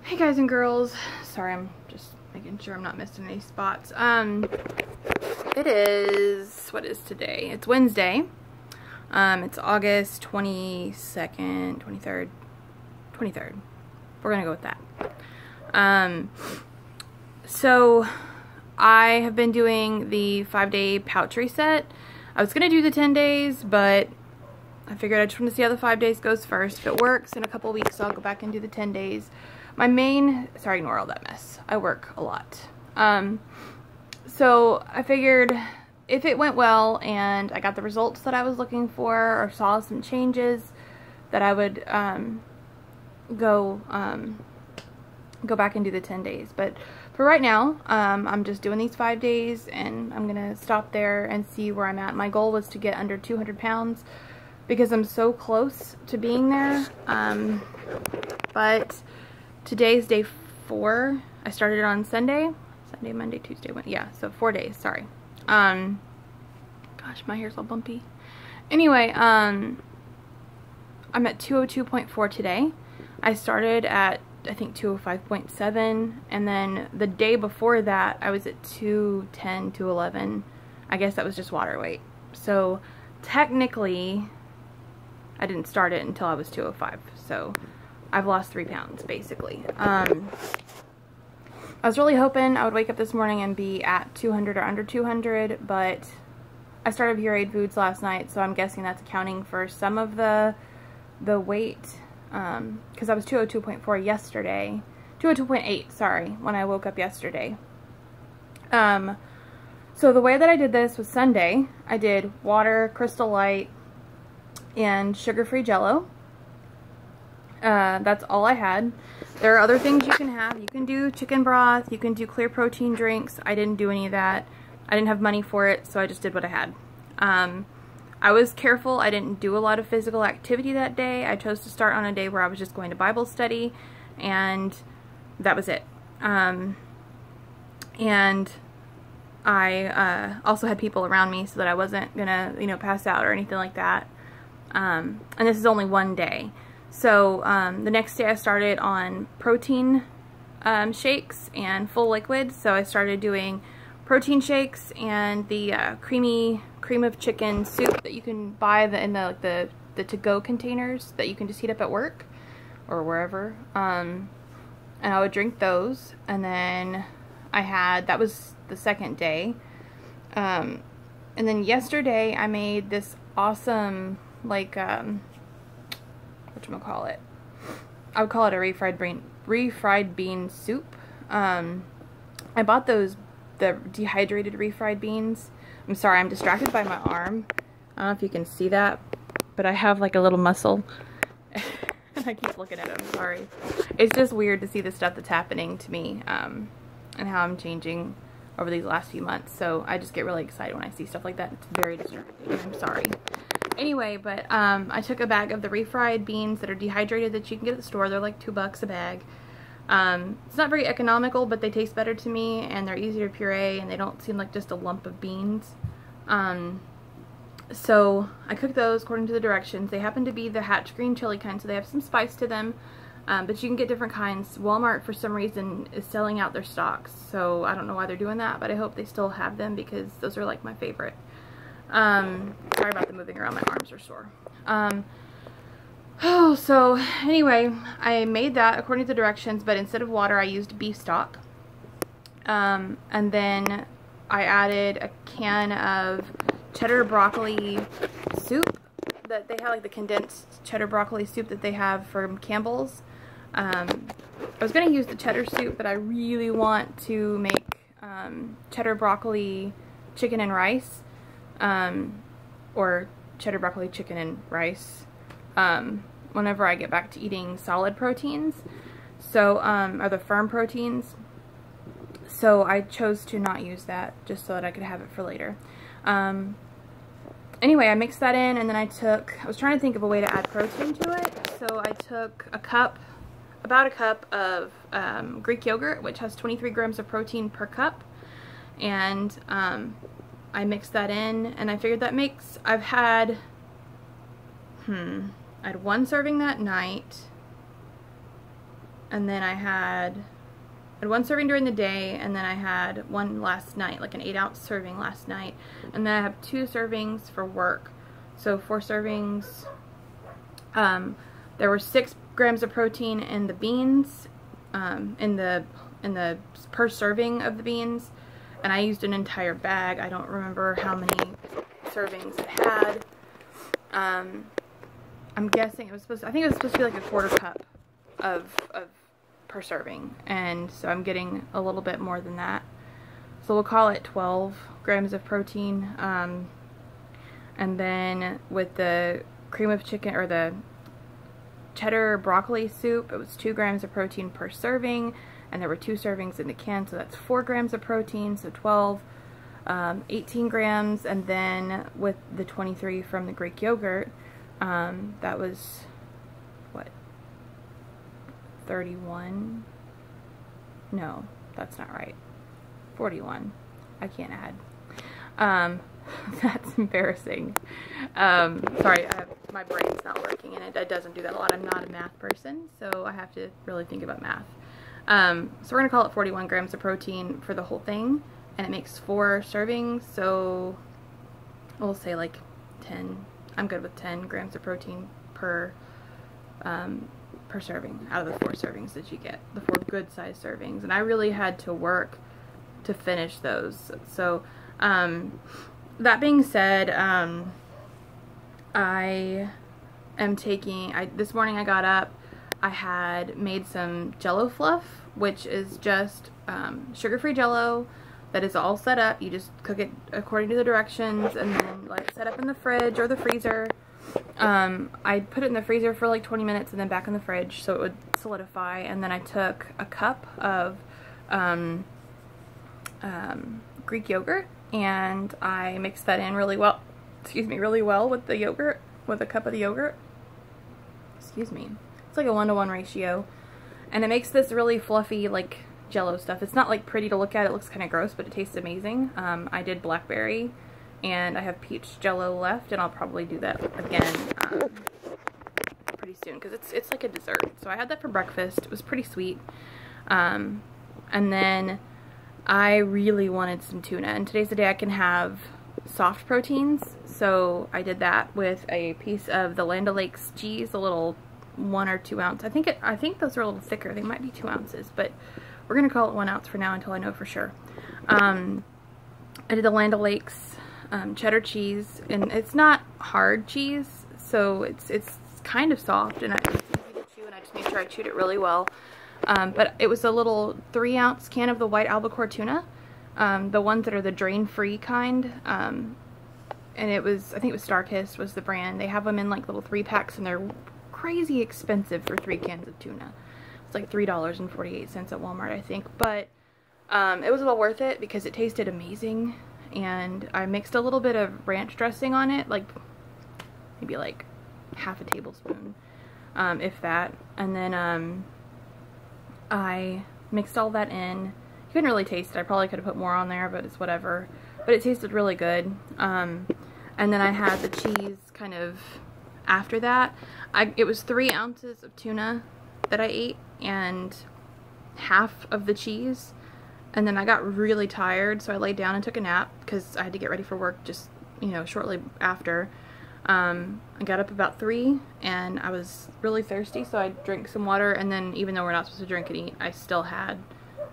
Hey guys and girls, sorry, I'm just making sure I'm not missing any spots. It is, what is today? It's Wednesday. It's August 22nd, 23rd. We're gonna go with that. So I have been doing the 5-day pouch reset. I was gonna do the 10 days, but I figured I just want to see how the 5 days goes first. If it works, in a couple weeks I'll go back and do the 10 days. Sorry, ignore all that mess. I work a lot. So I figured if it went well and I got the results that I was looking for or saw some changes, that I would go back and do the 10 days. But for right now, I'm just doing these 5 days and I'm gonna stop there and see where I'm at. My goal was to get under 200 pounds because I'm so close to being there. But today's day 4. I started on Sunday, Monday, Tuesday, Wednesday. Yeah, so 4 days, sorry. Gosh, my hair's all bumpy. Anyway, I'm at 202.4 today. I started at, I think, 205.7, and then the day before that, I was at 210, 211. I guess that was just water weight. So technically, I didn't start it until I was 205, so I've lost 3 pounds, basically. I was really hoping I would wake up this morning and be at 200 or under 200, but I started pureed foods last night, so I'm guessing that's accounting for some of the weight, because I was 202.4 yesterday, 202.8, sorry, when I woke up yesterday. So the way that I did this was Sunday. I did water, Crystal Light, and sugar-free Jello. That's all I had. There are other things you can have. You can do chicken broth, you can do clear protein drinks. I didn't do any of that. I didn't have money for it, so I just did what I had. I was careful. I didn't do a lot of physical activity that day. I chose to start on a day where I was just going to Bible study, and that was it. And I also had people around me so that I wasn't gonna, pass out or anything like that. And this is only one day. So the next day I started on protein shakes and full liquids. So I started doing protein shakes and the cream of chicken soup that you can buy in the to-go containers that you can just heat up at work or wherever. And I would drink those. And then that was the second day. And then yesterday I made this awesome, whatchamacallit? I would call it a refried bean soup. I bought the dehydrated refried beans. I'm sorry, I'm distracted by my arm. I don't know if you can see that, but I have like a little muscle. And I keep looking at it, I'm sorry. It's just weird to see the stuff that's happening to me, and how I'm changing over these last few months. So I just get really excited when I see stuff like that. It's very distracting, I'm sorry. Anyway, but I took a bag of the refried beans that are dehydrated that you can get at the store. They're like $2 a bag. It's not very economical, but they taste better to me, and they're easier to puree, and they don't seem like just a lump of beans. So I cooked those according to the directions. They happen to be the Hatch green chili kind, so they have some spice to them, but you can get different kinds. Walmart, for some reason, is selling out their stocks, so I don't know why they're doing that, but I hope they still have them because those are like my favorite. Sorry about the moving around, my arms are sore. So anyway, I made that according to the directions, but instead of water I used beef stock. And then I added a can of cheddar broccoli soup that they have, like the condensed cheddar broccoli soup that they have from Campbell's. I was going to use the cheddar soup, but I really want to make cheddar broccoli chicken and rice. Or cheddar broccoli chicken and rice, whenever I get back to eating solid proteins, so, or the firm proteins. So I chose to not use that, just so that I could have it for later. Anyway, I mixed that in, and then I was trying to think of a way to add protein to it, so I took about a cup of Greek yogurt, which has 23 grams of protein per cup, and I mixed that in, and I figured that makes, I had 1 serving that night, and then I had one serving during the day, and then I had one last night, like an 8-ounce serving last night, and then I have 2 servings for work, so 4 servings. There were 6 grams of protein in the beans, in the per serving of the beans, and I used an entire bag. I don't remember how many servings it had. I'm guessing it was supposed to, I think it was supposed to be like a 1/4 cup of per serving, and so I'm getting a little bit more than that. So we'll call it 12 grams of protein. And then with the cream of chicken, or the cheddar broccoli soup, it was 2 grams of protein per serving, and there were 2 servings in the can, so that's 4 grams of protein, so 12, 18 grams, and then with the 23 from the Greek yogurt, that was, what, 31? No, that's not right. 41. I can't add. That's embarrassing. Sorry, my brain's not working, and it doesn't do that a lot. I'm not a math person, so I have to really think about math. So we're going to call it 41 grams of protein for the whole thing, and it makes 4 servings, so we'll say like 10. I'm good with 10 grams of protein per serving out of the 4 servings that you get, the 4 good sized servings. And I really had to work to finish those. So that being said, I am taking, this morning I got up, I had made some Jell-O fluff, which is just sugar-free Jell-O that is all set up. You just cook it according to the directions and then let it set up in the fridge or the freezer. I put it in the freezer for like 20 minutes and then back in the fridge so it would solidify, and then I took a cup of Greek yogurt and I mixed that in really well, really well with the yogurt, with a cup of the yogurt. Excuse me. It's like a 1-to-1 ratio, and it makes this really fluffy like Jell-O stuff. It's not like pretty to look at, it looks kind of gross, but it tastes amazing. I did blackberry, and I have peach Jell-O left, and I'll probably do that again pretty soon because it's like a dessert. So I had that for breakfast. It was pretty sweet. And then I really wanted some tuna, and today's the day I can have soft proteins, so I did that with a piece of the Land O'Lakes cheese, a little 1 or 2 ounce. I think those are a little thicker. They might be 2 ounces, but we're gonna call it 1 ounce for now until I know for sure. I did the Land O'Lakes cheddar cheese, and it's not hard cheese, so it's kind of soft, and it's easy to chew, and I just made sure I chewed it really well. But it was a little 3-ounce can of the white albacore tuna, the ones that are the drain-free kind, and it was, I think it was Starkist was the brand. They have them in like little 3-packs, and they're crazy expensive for 3 cans of tuna. It's like $3.48 at Walmart, I think, but it was well worth it because it tasted amazing, and I mixed a little bit of ranch dressing on it, like maybe like half a tablespoon, if that, and then I mixed all that in. You couldn't really taste it. I probably could have put more on there, but it's whatever. But it tasted really good. And then I had the cheese kind of after that. It was 3 ounces of tuna that I ate and half of the cheese. And then I got really tired, so I laid down and took a nap because I had to get ready for work just, you know, shortly after. I got up about 3 and I was really thirsty, so I drank some water, and then even though we're not supposed to drink and eat, I still had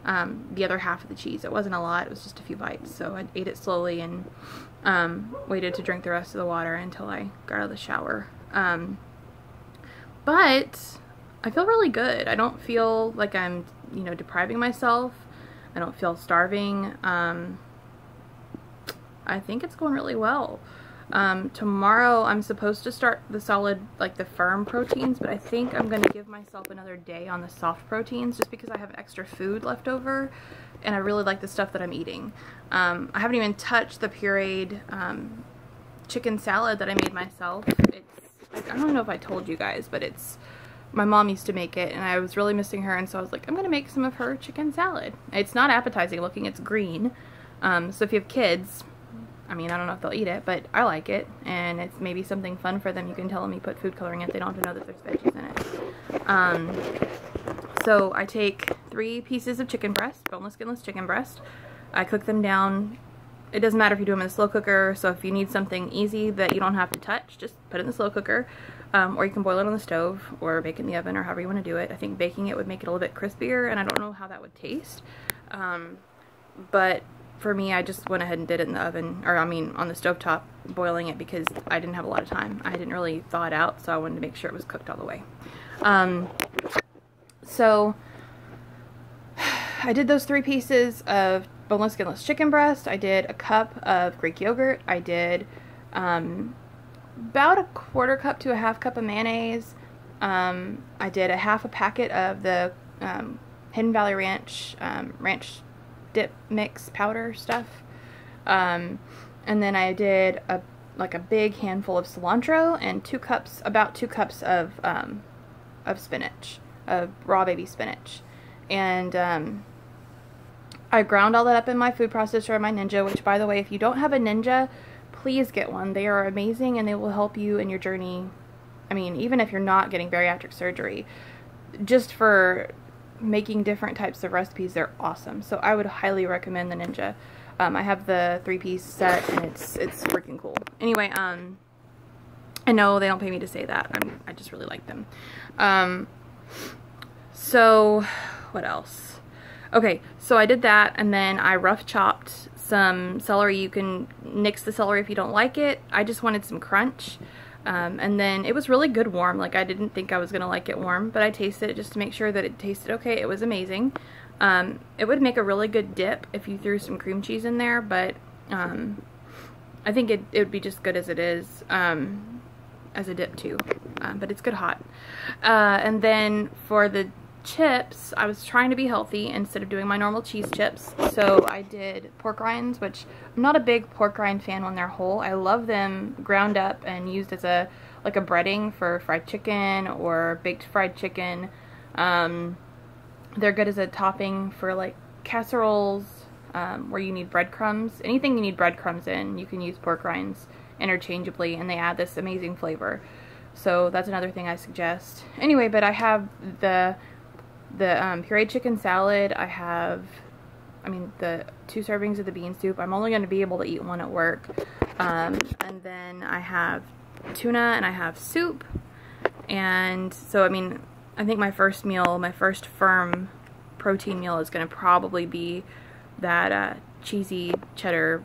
the other half of the cheese. It wasn't a lot, it was just a few bites, so I ate it slowly and waited to drink the rest of the water until I got out of the shower. But I feel really good. I don't feel like I'm, you know, depriving myself. I don't feel starving. I think it's going really well. Tomorrow I'm supposed to start the solid, like the firm proteins, but I think I'm going to give myself another day on the soft proteins just because I have extra food left over and I really like the stuff that I'm eating. I haven't even touched the pureed chicken salad that I made myself. I don't know if I told you guys, but my mom used to make it and I was really missing her, and so I was like, I'm going to make some of her chicken salad. It's not appetizing looking, it's green. So if you have kids, I mean, I don't know if they'll eat it, but I like it, and it's maybe something fun for them. You can tell them you put food coloring in it. They don't have to know that there's veggies in it. So I take 3 pieces of chicken breast, boneless, skinless chicken breast. I cook them down. It doesn't matter if you do them in a slow cooker, so if you need something easy that you don't have to touch, just put it in the slow cooker. Or you can boil it on the stove or bake it in the oven, or however you want to do it. I think baking it would make it a little bit crispier, and I don't know how that would taste. But for me, I just went ahead and did it in the oven, or I mean on the stovetop, boiling it, because I didn't have a lot of time. I didn't really thaw it out, so I wanted to make sure it was cooked all the way. So I did those 3 pieces of boneless, skinless chicken breast. I did a cup of Greek yogurt. I did about a 1/4 cup to a 1/2 cup of mayonnaise. I did a 1/2 packet of the Hidden Valley Ranch ranch dip mix powder stuff. And then I did like a big handful of cilantro and 2 cups, about 2 cups of spinach, of raw baby spinach. And I ground all that up in my food processor, my Ninja, which, by the way, if you don't have a Ninja, please get one. They are amazing, and they will help you in your journey. I mean, even if you're not getting bariatric surgery, just for making different types of recipes, they're awesome. So I would highly recommend the Ninja. I have the 3-piece set, and it's freaking cool. Anyway, I know they don't pay me to say that. I just really like them. So what else? Okay, so I did that, and then I rough chopped some celery. You can nix the celery if you don't like it. I just wanted some crunch. And then it was really good warm. Like, I didn't think I was gonna like it warm, but I tasted it just to make sure that it tasted okay. It was amazing. It would make a really good dip if you threw some cream cheese in there, but I think it would be just good as it is, as a dip too. But it's good hot. And then for the chips, I was trying to be healthy instead of doing my normal cheese chips, so I did pork rinds, which I'm not a big pork rind fan when they're whole. I love them ground up and used as a breading for fried chicken or baked fried chicken. They're good as a topping for like casseroles, where you need breadcrumbs. Anything you need breadcrumbs in, you can use pork rinds interchangeably, and they add this amazing flavor. So that's another thing I suggest. Anyway, but I have the pureed chicken salad. I have, the 2 servings of the bean soup. I'm only going to be able to eat 1 at work. And then I have tuna, and I have soup. And so, I think my first meal, my first firm protein meal, is going to probably be that cheesy cheddar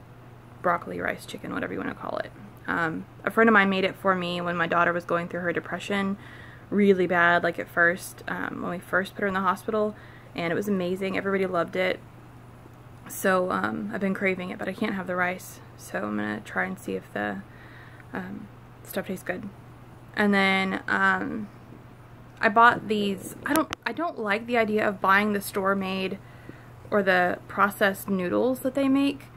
broccoli rice chicken, whatever you want to call it. A friend of mine made it for me when my daughter was going through her depression really bad, like at first, when we first put her in the hospital, and it was amazing. Everybody loved it. So I've been craving it, but I can't have the rice, so I'm gonna try and see if the stuff tastes good. And then I bought these. I don't like the idea of buying the store-made or the processed noodles that they make,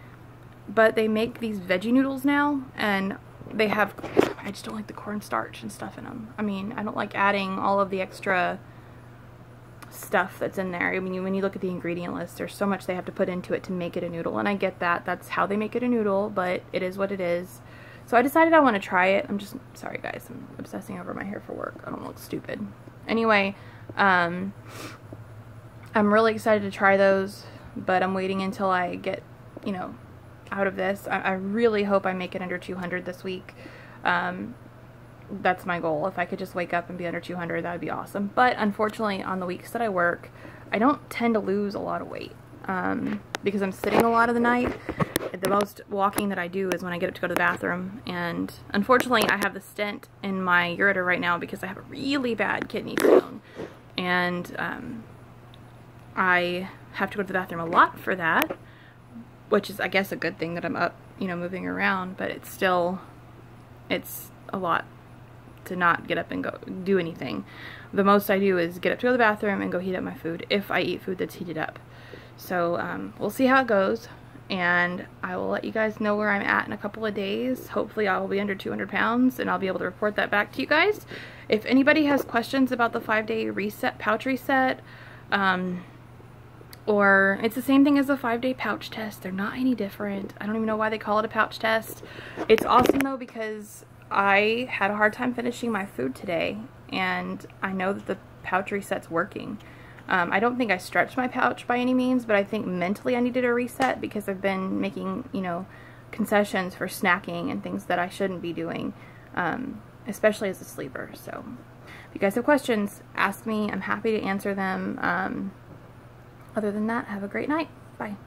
but they make these veggie noodles now, and they have, I just don't like the cornstarch and stuff in them. I don't like adding all of the extra stuff that's in there. When you look at the ingredient list, there's so much they have to put into it to make it a noodle, and I get that. That's how they make it a noodle, but it is what it is. So I decided I want to try it. I'm just, sorry guys, I'm obsessing over my hair for work. I don't look stupid. Anyway, I'm really excited to try those, but I'm waiting until I get, out of this. I really hope I make it under 200 this week. That's my goal. If I could just wake up and be under 200, that would be awesome. But unfortunately, on the weeks that I work, I don't tend to lose a lot of weight, because I'm sitting a lot of the night. The most walking that I do is when I get up to go to the bathroom, and unfortunately I have the stent in my ureter right now because I have a really bad kidney stone, and I have to go to the bathroom a lot for that, which is, I guess, a good thing that I'm up, moving around, but it's a lot to not get up and go do anything. The most I do is get up to go to the bathroom and go heat up my food, if I eat food that's heated up. So we'll see how it goes, and I will let you guys know where I'm at in a couple of days. Hopefully I will be under 200 pounds, and I'll be able to report that back to you guys. If anybody has questions about the 5-day reset, pouch reset, or it's the same thing as a 5-day pouch test. They're not any different. I don't even know why they call it a pouch test. It's awesome though, because I had a hard time finishing my food today, and I know that the pouch reset's working. I don't think I stretched my pouch by any means, but I think mentally I needed a reset because I've been making, you know, concessions for snacking and things that I shouldn't be doing, especially as a sleeper. So if you guys have questions, ask me. I'm happy to answer them. Other than that, have a great night. Bye.